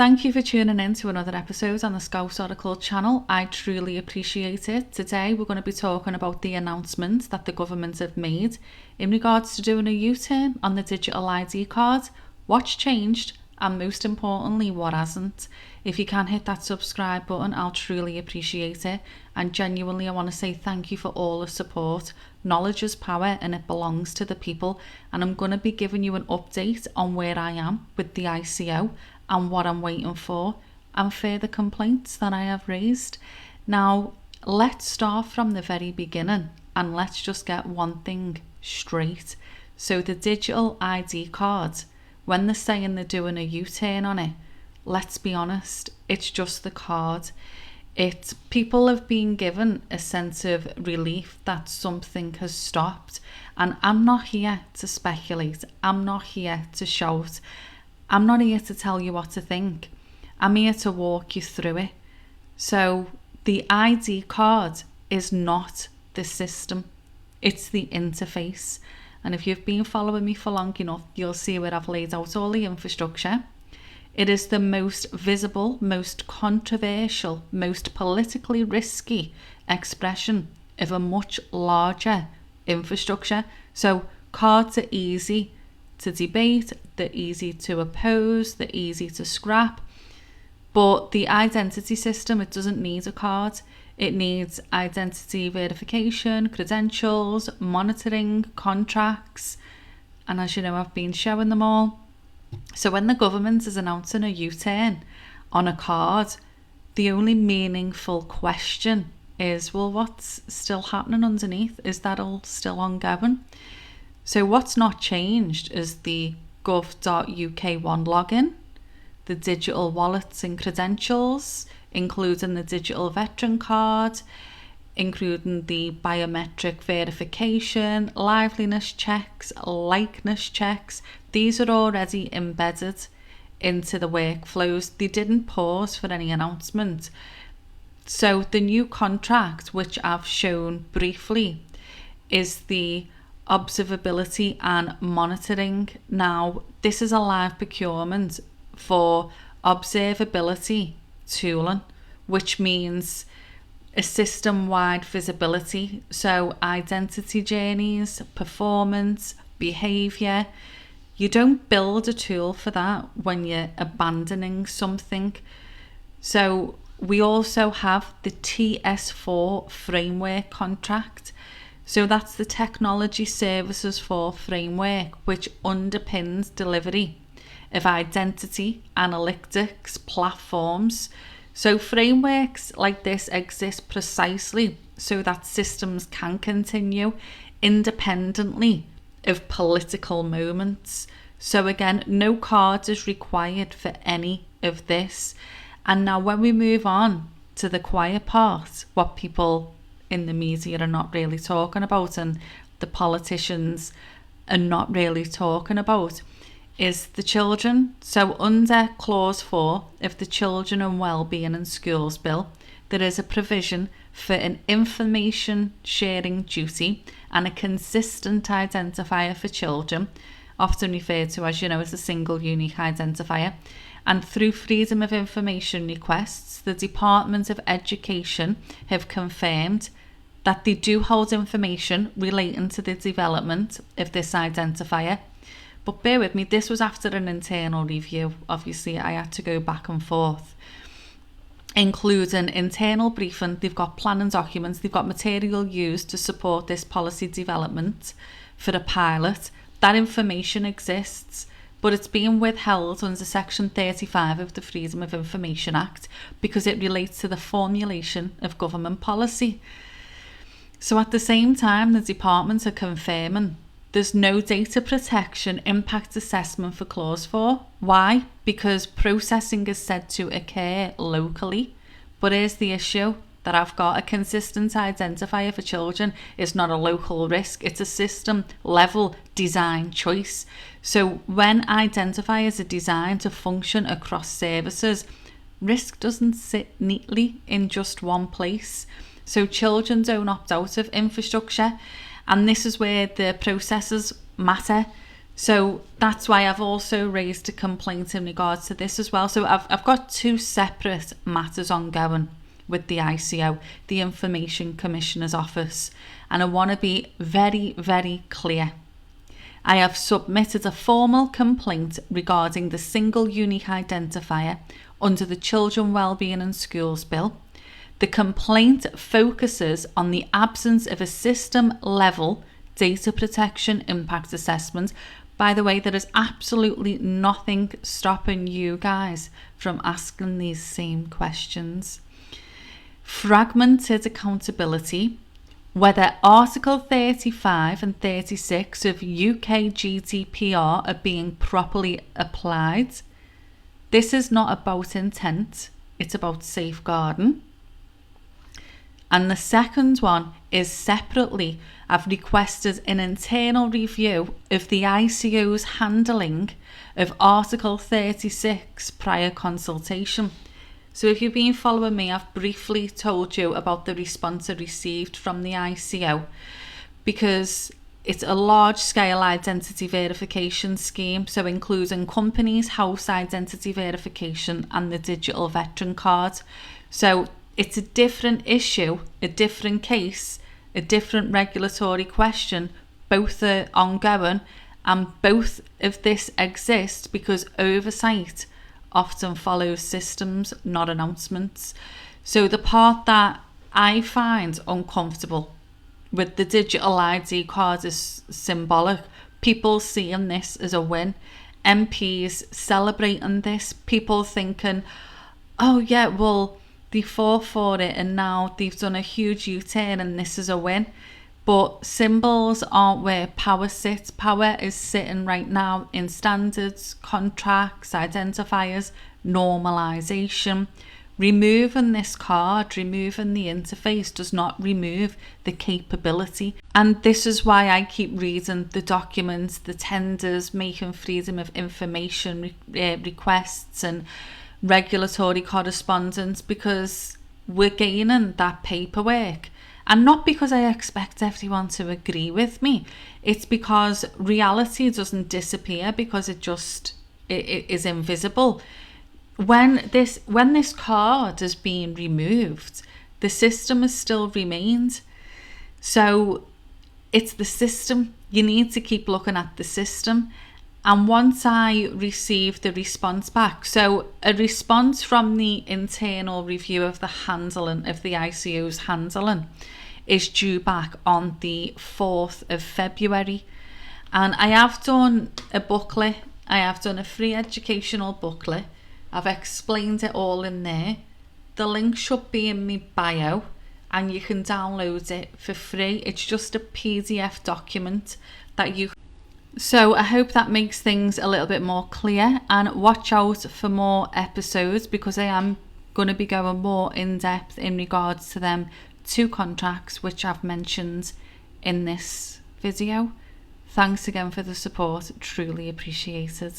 Thank you for tuning in to another episode on the Scouse Oracle channel. I truly appreciate it. Today we're going to be talking about the announcements that the government have made in regards to doing a U-turn on the digital ID card, what's changed, and most importantly, what hasn't. If you can hit that subscribe button, I'll truly appreciate it. And genuinely, I want to say thank you for all the support. Knowledge is power and it belongs to the people. And I'm going to be giving you an update on where I am with the ICO and what I'm waiting for and further complaints that I have raised. Now, let's start from the very beginning and let's just get one thing straight. So the digital ID card, when they're saying they're doing a U-turn on it, let's be honest, it's just the card. People have been given a sense of relief that something has stopped, and I'm not here to speculate. I'm not here to shout. I'm not here to tell you what to think. I'm here to walk you through it. So the ID card is not the system. It's the interface. And if you've been following me for long enough, you'll see where I've laid out all the infrastructure. It is the most visible, most controversial, most politically risky expression of a much larger infrastructure. So cards are easy to debate, they're easy to oppose, they're easy to scrap. But the identity system, it doesn't need a card. It needs identity verification, credentials, monitoring, contracts. And as you know, I've been showing them all. So when the government is announcing a U-turn on a card, the only meaningful question is, well, what's still happening underneath? Is that all still ongoing? So what's not changed is the gov.uk1 login, the digital wallets and credentials, including the digital veteran card, including the biometric verification, liveness checks, likeness checks. These are already embedded into the workflows. They didn't pause for any announcement. So the new contract, which I've shown briefly, is the observability and monitoring. Now, this is a live procurement for observability tooling, which means a system-wide visibility. So identity journeys, performance, behavior. You don't build a tool for that when you're abandoning something. So we also have the TS4 framework contract. So that's the Technology Services for framework, which underpins delivery of identity analytics platforms. So frameworks like this exist precisely so that systems can continue independently of political moments. So again, no card is required for any of this. And now when we move on to the quiet part, what people in the media are not really talking about and the politicians are not really talking about, is the children. So under clause 4 of the Children and Wellbeing in Schools Bill, there is a provision for an information sharing duty and a consistent identifier for children, often referred to, as you know, as a single unique identifier. And through freedom of information requests, the Department of Education have confirmed that they do hold information relating to the development of this identifier. But bear with me, this was after an internal review. Obviously, I had to go back and forth, including internal briefing. They've got planning documents, they've got material used to support this policy development for a pilot. That information exists, but it's being withheld under Section 35 of the Freedom of Information Act because it relates to the formulation of government policy. So at the same time, the departments are confirming there's no data protection impact assessment for clause 4. Why? Because processing is said to occur locally. But here's the issue that I've got. A consistent identifier for children is not a local risk. It's a system level design choice. So when identifiers are designed to function across services, risk doesn't sit neatly in just one place. So children don't opt out of infrastructure. And this is where the processes matter. So that's why I've also raised a complaint in regards to this as well. So I've got two separate matters ongoing with the ICO, the Information Commissioner's Office, and I want to be very, very clear. I have submitted a formal complaint regarding the single unique identifier under the Children Wellbeing in Schools Bill. The complaint focuses on the absence of a system-level data protection impact assessment. By the way, there is absolutely nothing stopping you guys from asking these same questions. Fragmented accountability, whether Article 35 and 36 of UK GDPR are being properly applied. This is not about intent, it's about safeguarding. And the second one is separately, I've requested an internal review of the ICO's handling of Article 36 prior consultation. So if you've been following me, I've briefly told you about the response I received from the ICO, because it's a large-scale identity verification scheme, so including companies, house identity verification and the digital veteran card. So it's a different issue, a different case, a different regulatory question. Both are ongoing, and both of this exists because oversight often follows systems, not announcements. So the part that I find uncomfortable with the digital ID card is symbolic. People seeing this as a win. MPs celebrating this. People thinking, oh yeah, well, they fought for it and now they've done a huge U-turn and this is a win. But symbols aren't where power sits. Power is sitting right now in standards, contracts, identifiers, normalization. Removing this card, removing the interface does not remove the capability. And this is why I keep reading the documents, the tenders, making freedom of information requests and regulatory correspondence, because we're gaining that paperwork. And not because I expect everyone to agree with me. It's because reality doesn't disappear because it is invisible. When this card is being removed, the system has still remained. So it's the system. You need to keep looking at the system. And once I received the response back, so a response from the internal review of the handling of the ICO's handling is due back on the 4th of February. And I have done a booklet. I have done a free educational booklet. I've explained it all in there. The link should be in my bio and you can download it for free. It's just a PDF document that you... So I hope that makes things a little bit more clear, and watch out for more episodes because I am going to be going more in depth in regards to them two contracts which I've mentioned in this video. Thanks again for the support, truly appreciated.